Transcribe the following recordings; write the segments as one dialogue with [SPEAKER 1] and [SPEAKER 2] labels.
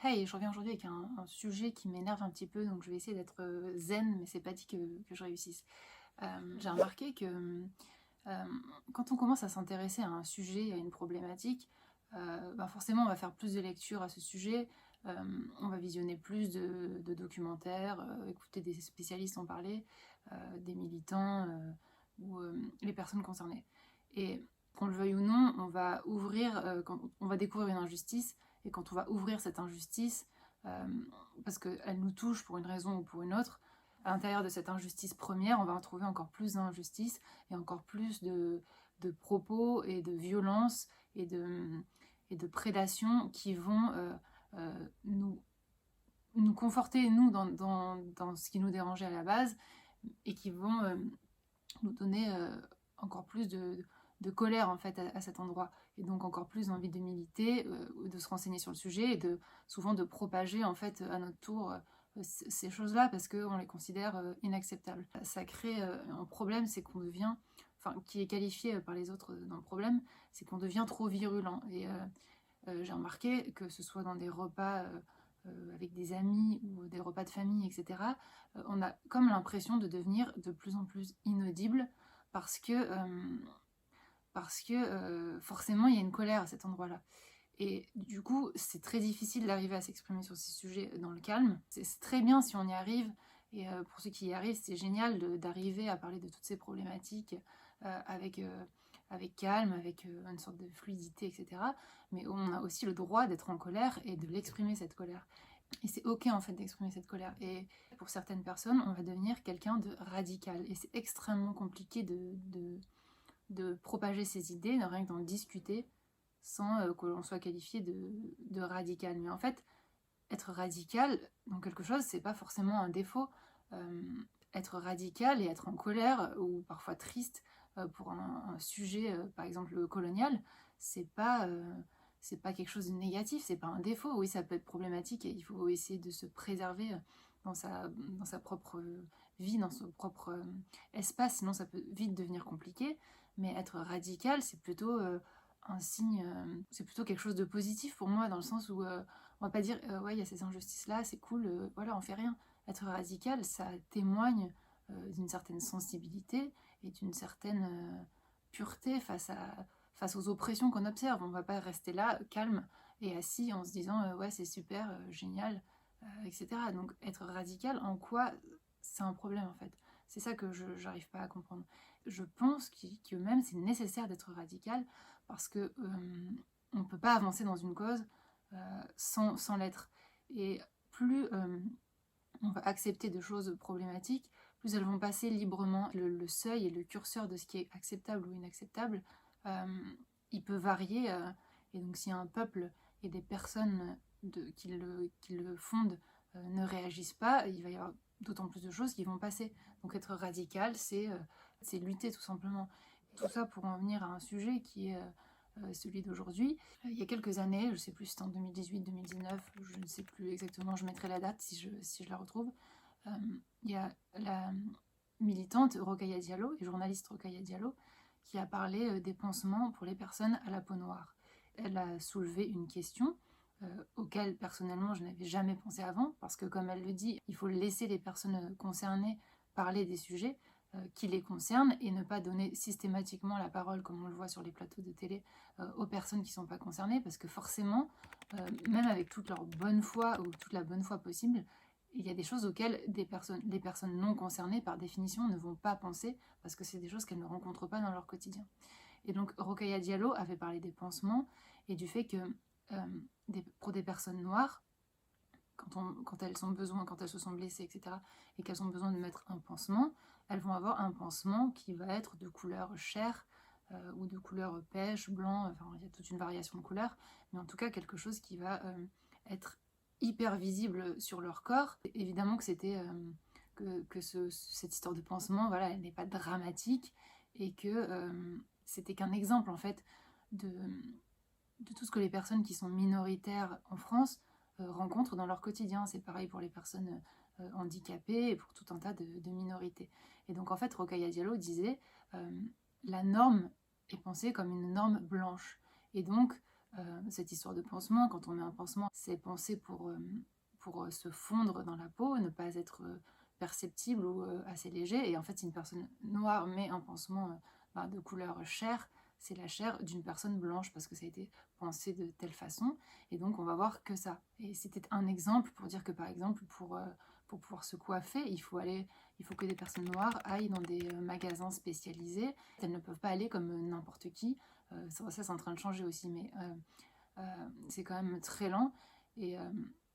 [SPEAKER 1] Hey, je reviens aujourd'hui avec un sujet qui m'énerve un petit peu, donc je vais essayer d'être zen, mais c'est pas dit que je réussisse. J'ai remarqué que quand on commence à s'intéresser à un sujet, à une problématique, forcément on va faire plus de lectures à ce sujet, on va visionner plus de documentaires, écouter des spécialistes en parler, des militants ou les personnes concernées. Et qu'on le veuille ou non, on va ouvrir, quand on va découvrir une injustice, et quand on va ouvrir cette injustice, euh, parce qu'elle nous touche pour une raison ou pour une autre, à l'intérieur de cette injustice première, on va en trouver encore plus d'injustice et encore plus de propos et de violence et de prédation qui vont nous conforter, nous, dans ce qui nous dérangeait à la base et qui vont nous donner encore plus de colère en fait à cet endroit et donc encore plus envie de militer, de se renseigner sur le sujet et souvent de propager en fait à notre tour ces choses-là parce qu'on les considère inacceptables. Ça crée un problème, c'est qu'on devient, enfin qui est qualifié par les autres dans le problème, c'est qu'on devient trop virulent et j'ai remarqué que ce soit dans des repas avec des amis ou des repas de famille, etc., on a comme l'impression de devenir de plus en plus inaudible parce que forcément il y a une colère à cet endroit-là. Et du coup, c'est très difficile d'arriver à s'exprimer sur ces sujets dans le calme. C'est très bien si on y arrive, et pour ceux qui y arrivent, c'est génial d'arriver à parler de toutes ces problématiques avec calme, avec une sorte de fluidité, etc. Mais on a aussi le droit d'être en colère et de l'exprimer, cette colère. Et c'est ok en fait d'exprimer cette colère. Et pour certaines personnes, on va devenir quelqu'un de radical. Et c'est extrêmement compliqué de propager ses idées, de rien que d'en discuter, sans que l'on soit qualifié de radical. Mais en fait, être radical dans quelque chose, c'est pas forcément un défaut. Être radical et être en colère ou parfois triste pour un sujet, par exemple colonial, c'est pas quelque chose de négatif, c'est pas un défaut. Oui, ça peut être problématique et il faut essayer de se préserver dans sa propre vie, dans son propre espace, sinon ça peut vite devenir compliqué. Mais être radical, c'est plutôt un signe, c'est plutôt quelque chose de positif pour moi, dans le sens où on va pas dire ouais, il y a ces injustices-là, c'est cool, voilà, on fait rien. Être radical, ça témoigne d'une certaine sensibilité et d'une certaine pureté face aux oppressions qu'on observe. On va pas rester là, calme et assis en se disant ouais, c'est super, génial, etc. Donc être radical, en quoi c'est un problème en fait? C'est ça que je n'arrive pas à comprendre. Je pense que même c'est nécessaire d'être radical parce que on ne peut pas avancer dans une cause sans l'être. Et plus on va accepter de choses problématiques, plus elles vont passer librement. Le seuil et le curseur de ce qui est acceptable ou inacceptable, il peut varier. Et donc si un peuple et des personnes qui le fondent ne réagissent pas, il va y avoir d'autant plus de choses qui vont passer. Donc être radical, c'est lutter tout simplement. Tout ça pour en venir à un sujet qui est celui d'aujourd'hui. Il y a quelques années, je ne sais plus si c'était en 2018-2019, je ne sais plus exactement, je mettrai la date si je la retrouve, il y a la militante Rokhaya Diallo et journaliste Rokhaya Diallo qui a parlé des pansements pour les personnes à la peau noire. Elle a soulevé une question auquel personnellement je n'avais jamais pensé avant, parce que comme elle le dit, il faut laisser les personnes concernées parler des sujets qui les concernent et ne pas donner systématiquement la parole, comme on le voit sur les plateaux de télé, aux personnes qui ne sont pas concernées, parce que forcément, même avec toute leur bonne foi ou toute la bonne foi possible, il y a des choses auxquelles les personnes non concernées, par définition, ne vont pas penser, parce que c'est des choses qu'elles ne rencontrent pas dans leur quotidien. Et donc Rokhaya Diallo avait parlé des pansements et du fait que pour des personnes noires, quand elles se sont blessées, etc., et qu'elles ont besoin de mettre un pansement, elles vont avoir un pansement qui va être de couleur chair ou de couleur pêche, blanc, enfin il y a toute une variation de couleurs, mais en tout cas quelque chose qui va être hyper visible sur leur corps. Évidemment que cette histoire de pansement, voilà, elle n'est pas dramatique et que c'était qu'un exemple en fait de tout ce que les personnes qui sont minoritaires en France rencontrent dans leur quotidien. C'est pareil pour les personnes handicapées et pour tout un tas de minorités. Et donc en fait, Rokhaya Diallo disait la norme est pensée comme une norme blanche. Et donc cette histoire de pansement. Quand on met un pansement, c'est pensé pour se fondre dans la peau, ne pas être perceptible ou assez léger. Et en fait, si une personne noire met un pansement de couleur chair, c'est la chair d'une personne blanche parce que ça a été pensé de telle façon. Et donc, on va voir que ça. Et c'était un exemple pour dire que, par exemple, pour pouvoir se coiffer, il faut que des personnes noires aillent dans des magasins spécialisés. Elles ne peuvent pas aller comme n'importe qui. Ça, c'est en train de changer aussi, mais c'est quand même très lent. Et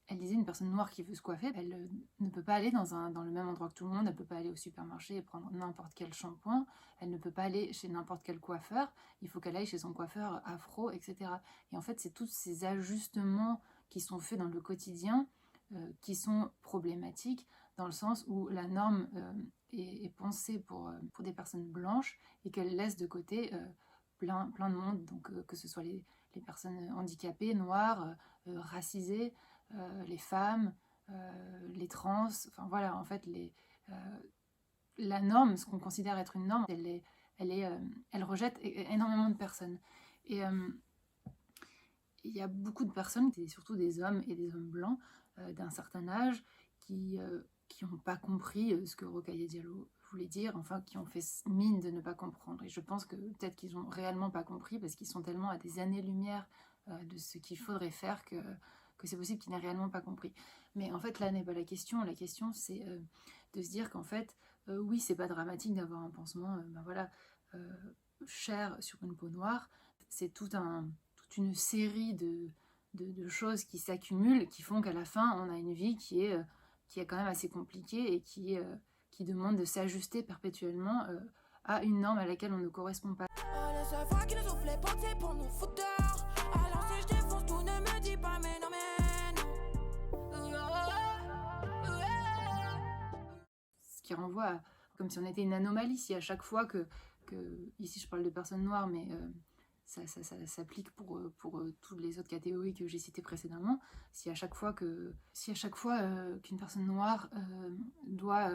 [SPEAKER 1] elle disait, une personne noire qui veut se coiffer, elle ne peut pas aller dans le même endroit que tout le monde, elle ne peut pas aller au supermarché et prendre n'importe quel shampoing, elle ne peut pas aller chez n'importe quel coiffeur, il faut qu'elle aille chez son coiffeur afro, etc. Et en fait, c'est tous ces ajustements qui sont faits dans le quotidien qui sont problématiques, dans le sens où la norme est pensée pour des personnes blanches et qu'elle laisse de côté plein de monde, donc que ce soit les personnes handicapées, noires, racisées, les femmes, les trans, enfin voilà, en fait, la norme, ce qu'on considère être une norme, elle rejette énormément de personnes. Et il y a beaucoup de personnes, surtout des hommes et des hommes blancs d'un certain âge, qui n'ont pas compris ce que Rokhaya Diallo voulait dire, enfin qui ont fait mine de ne pas comprendre. Et je pense que peut-être qu'ils n'ont réellement pas compris parce qu'ils sont tellement à des années-lumière de ce qu'il faudrait faire que c'est possible qu'ils n'aient réellement pas compris. Mais en fait, là n'est pas la question. La question, c'est de se dire qu'en fait, oui, c'est pas dramatique d'avoir un pansement chair sur une peau noire. C'est toute une série de choses qui s'accumulent, qui font qu'à la fin, on a une vie qui est quand même assez compliquée et qui demande de s'ajuster perpétuellement à une norme à laquelle on ne correspond pas. Ce qui renvoie à comme si on était une anomalie, si à chaque fois que ici je parle de personnes noires, mais ça s'applique pour toutes les autres catégories que j'ai citées précédemment, si à chaque fois qu'une personne noire doit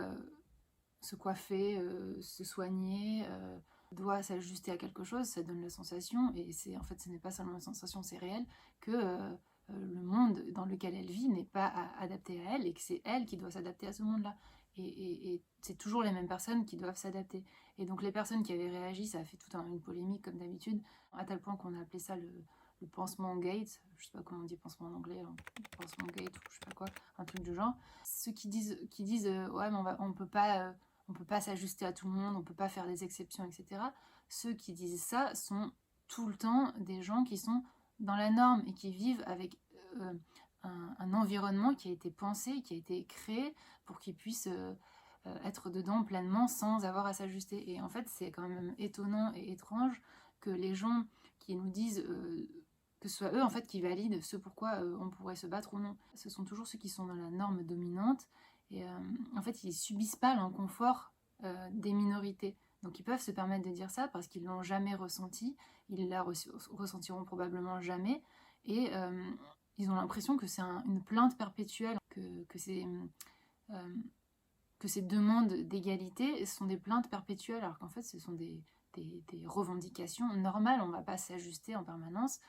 [SPEAKER 1] se coiffer, se soigner, doit s'ajuster à quelque chose, ça donne la sensation, et en fait ce n'est pas seulement une sensation, c'est réel, que le monde dans lequel elle vit n'est pas adapté à elle et que c'est elle qui doit s'adapter à ce monde-là. Et c'est toujours les mêmes personnes qui doivent s'adapter. Et donc les personnes qui avaient réagi, ça a fait toute une polémique comme d'habitude, à tel point qu'on a appelé ça le pansement gate, je sais pas comment on dit pansement en anglais, pansement gate ou je sais pas quoi, un truc du genre. Ceux qui disent ouais mais on peut pas s'ajuster à tout le monde, on peut pas faire des exceptions, etc. Ceux qui disent ça sont tout le temps des gens qui sont dans la norme et qui vivent avec un environnement qui a été pensé, qui a été créé pour qu'ils puissent être dedans pleinement sans avoir à s'ajuster. Et en fait, c'est quand même étonnant et étrange que les gens qui nous disent que ce soit eux en fait qui valident ce pourquoi on pourrait se battre ou non. Ce sont toujours ceux qui sont dans la norme dominante et en fait ils subissent pas l'inconfort des minorités. Donc ils peuvent se permettre de dire ça parce qu'ils l'ont jamais ressenti, ils la ressentiront probablement jamais et ils ont l'impression que c'est une plainte perpétuelle, que ces demandes d'égalité sont des plaintes perpétuelles, alors qu'en fait ce sont des revendications normales. On ne va pas s'ajuster en permanence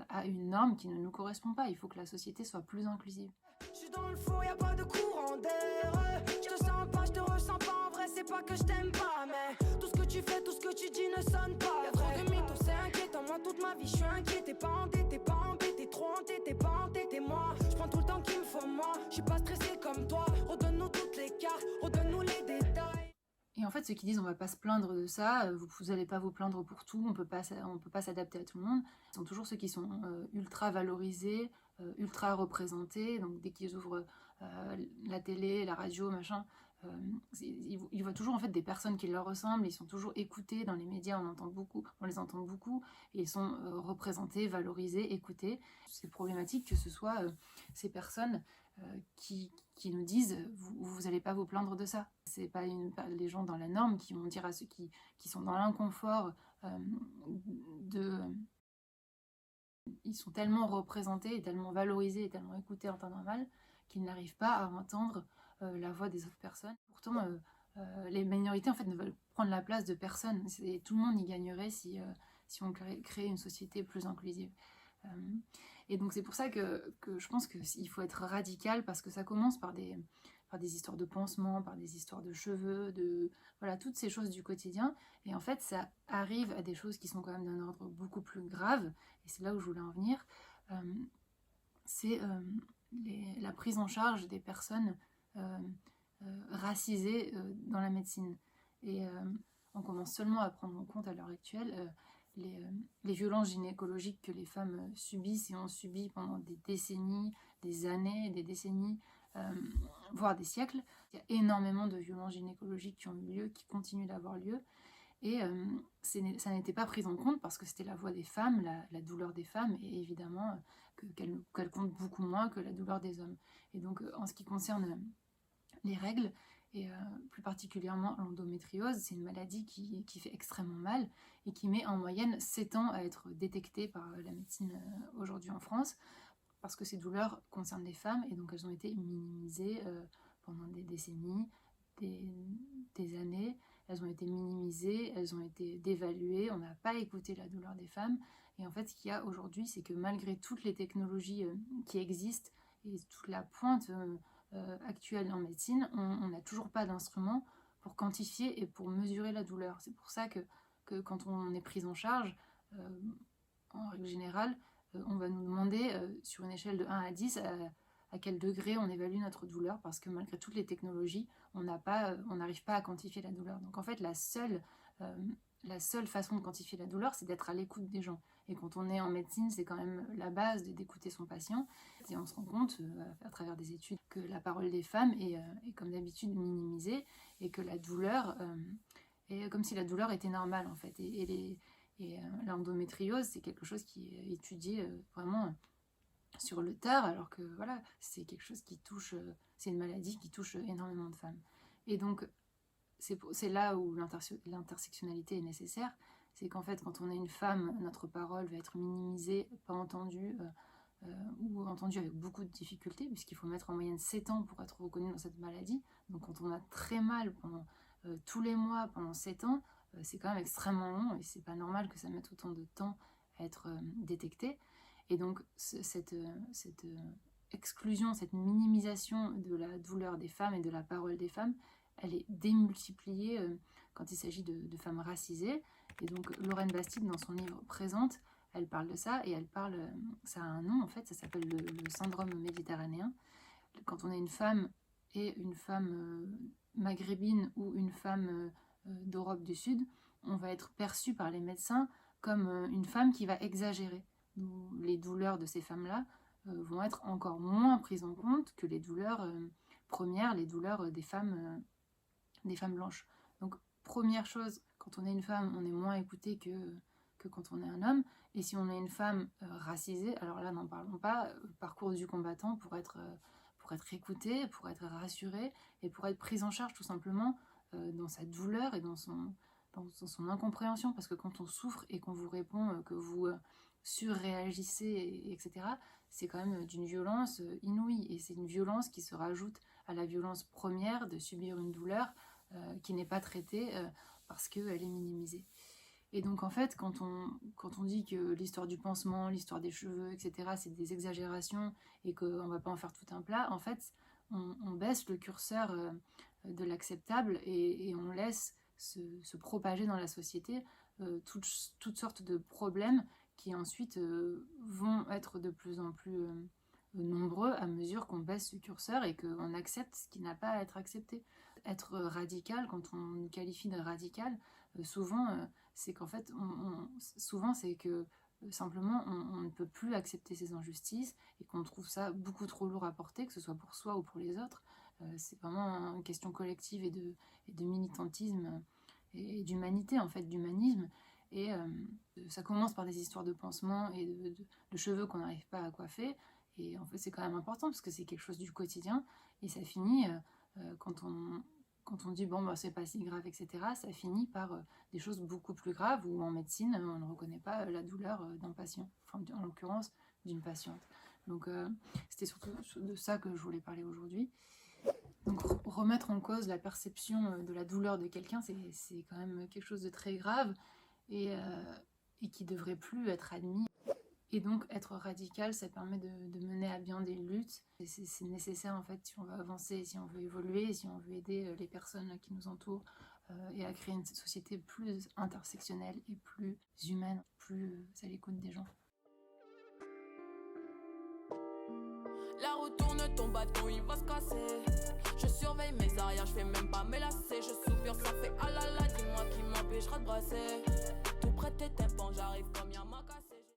[SPEAKER 1] à une norme qui ne nous correspond pas. Il faut que la société soit plus inclusive.
[SPEAKER 2] Je suis dans le fond, y a pas de courant d'air. Je te sens pas, je te ressens pas. En vrai, c'est pas que je t'aime pas, mais tout ce que tu fais, tout ce que tu dis ne sonne pas. Y'a trop de mythos, c'est inquiétant. Moi, toute ma vie, je suis inquiet. T'es pas endetté, pas embêté, trop entêté, pas entêté. Moi, je prends tout le temps qu'il me faut, moi. Je suis pas stressé comme toi. Redonne-nous toutes les cartes, redonne-nous les détails.
[SPEAKER 1] Et en fait, ceux qui disent on va pas se plaindre de ça, vous allez pas vous plaindre pour tout, on peut pas s'adapter à tout le monde, ce sont toujours ceux qui sont ultra valorisés, ultra représentés. Donc dès qu'ils ouvrent la télé, la radio, machin, ils voient toujours en fait des personnes qui leur ressemblent, ils sont toujours écoutés dans les médias, on les entend beaucoup, et ils sont représentés, valorisés, écoutés. C'est problématique que ce soit ces personnes qui nous disent vous n'allez pas vous plaindre de ça. C'est pas les gens dans la norme qui vont dire à ceux qui sont dans l'inconfort ils sont tellement représentés et tellement valorisés et tellement écoutés en temps normal qu'ils n'arrivent pas à entendre la voix des autres personnes. Pourtant les minorités en fait ne veulent prendre la place de personne. Tout le monde y gagnerait si on créait une société plus inclusive. Et donc c'est pour ça que je pense qu'il faut être radical, parce que ça commence par des histoires de pansements, par des histoires de cheveux, voilà, toutes ces choses du quotidien. Et en fait, ça arrive à des choses qui sont quand même d'un ordre beaucoup plus grave. Et c'est là où je voulais en venir. C'est la prise en charge des personnes racisées dans la médecine. Et on commence seulement à prendre en compte à l'heure actuelle les violences gynécologiques que les femmes subissent et ont subi pendant des décennies, des années, des décennies, voire des siècles. Il y a énormément de violences gynécologiques qui ont eu lieu, qui continuent d'avoir lieu. Et ça n'était pas pris en compte parce que c'était la voix des femmes, la douleur des femmes, et évidemment qu'elle compte beaucoup moins que la douleur des hommes. Et donc en ce qui concerne les règles, et plus particulièrement l'endométriose, c'est une maladie qui fait extrêmement mal et qui met en moyenne 7 ans à être détectée par la médecine aujourd'hui en France, parce que ces douleurs concernent les femmes et donc elles ont été minimisées pendant des décennies, des années. Elles ont été minimisées, elles ont été dévaluées, on n'a pas écouté la douleur des femmes. Et en fait, ce qu'il y a aujourd'hui, c'est que malgré toutes les technologies qui existent et toute la pointe actuelle en médecine, on n'a toujours pas d'instrument pour quantifier et pour mesurer la douleur. C'est pour ça que quand on est pris en charge, en règle générale, on va nous demander sur une échelle de 1 à 10 à quel degré on évalue notre douleur, parce que malgré toutes les technologies, on n'arrive pas à quantifier la douleur. Donc en fait, la seule façon de quantifier la douleur, c'est d'être à l'écoute des gens. Et quand on est en médecine, c'est quand même la base d'écouter son patient. Et on se rend compte, à travers des études, que la parole des femmes est comme d'habitude minimisée, et que la douleur est comme si la douleur était normale, en fait. Et l'endométriose, c'est quelque chose qui est étudié vraiment sur le tard, alors que voilà, c'est quelque chose qui touche, c'est une maladie qui touche énormément de femmes. Et donc, c'est là où l'intersectionnalité est nécessaire. C'est qu'en fait, quand on est une femme, notre parole va être minimisée, pas entendue, ou entendue avec beaucoup de difficultés, puisqu'il faut mettre en moyenne 7 ans pour être reconnu dans cette maladie. Donc quand on a très mal pendant tous les mois, pendant 7 ans, c'est quand même extrêmement long, et c'est pas normal que ça mette autant de temps à être détecté. Et donc cette exclusion, cette minimisation de la douleur des femmes et de la parole des femmes, elle est démultipliée quand il s'agit de femmes racisées. Et donc Lorraine Bastide, dans son livre Présente, elle parle de ça, et elle parle, ça a un nom en fait, ça s'appelle le syndrome méditerranéen. Quand on est une femme, et une femme maghrébine ou une femme d'Europe du Sud, on va être perçu par les médecins comme une femme qui va exagérer. Les douleurs de ces femmes-là vont être encore moins prises en compte que les douleurs premières, les douleurs des femmes blanches. Donc première chose, quand on est une femme, on est moins écouté que quand on est un homme. Et si on est une femme racisée, alors là, n'en parlons pas, parcours du combattant pour être écoutée, pour être rassurée et pour être prise en charge tout simplement dans sa douleur et dans son incompréhension. Parce que quand on souffre et qu'on vous répond que vous surréagissez, etc., c'est quand même d'une violence inouïe. Et c'est une violence qui se rajoute à la violence première de subir une douleur qui n'est pas traitée parce qu'elle est minimisée. Et donc en fait, quand on dit que l'histoire du pansement, l'histoire des cheveux, etc., c'est des exagérations et qu'on ne va pas en faire tout un plat, en fait, on baisse le curseur de l'acceptable, et on laisse se propager dans la société toutes sortes de problèmes qui ensuite vont être de plus en plus nombreux à mesure qu'on baisse ce curseur et qu'on accepte ce qui n'a pas à être accepté. Être radical, quand on nous qualifie de radical, souvent c'est qu'en fait souvent c'est que simplement on ne peut plus accepter ces injustices et qu'on trouve ça beaucoup trop lourd à porter, que ce soit pour soi ou pour les autres. C'est vraiment une question collective et de militantisme et d'humanité, en fait, d'humanisme. Et ça commence par des histoires de pansements et de cheveux qu'on n'arrive pas à coiffer. Et en fait, c'est quand même important parce que c'est quelque chose du quotidien. Et ça finit, quand on dit bon, bah, c'est pas si grave, etc., ça finit par des choses beaucoup plus graves où en médecine, on ne reconnaît pas la douleur d'un patient, enfin, en l'occurrence d'une patiente. Donc, c'était surtout de ça que je voulais parler aujourd'hui. Donc, remettre en cause la perception de la douleur de quelqu'un, c'est quand même quelque chose de très grave et qui devrait plus être admis. Et donc être radical, ça permet de mener à bien des luttes. Et c'est nécessaire en fait si on veut avancer, si on veut évoluer, si on veut aider les personnes qui nous entourent et à créer une société plus intersectionnelle et plus humaine, plus à l'écoute des gens.
[SPEAKER 2] La roue tourne, ton bâton il va se casser. Je surveille mes arrières, je fais même pas mes lacets. Je soupire, ça fait ah là là, dis-moi qui m'empêchera de brasser. Tout près de tes tympans, j'arrive comme Yamaka.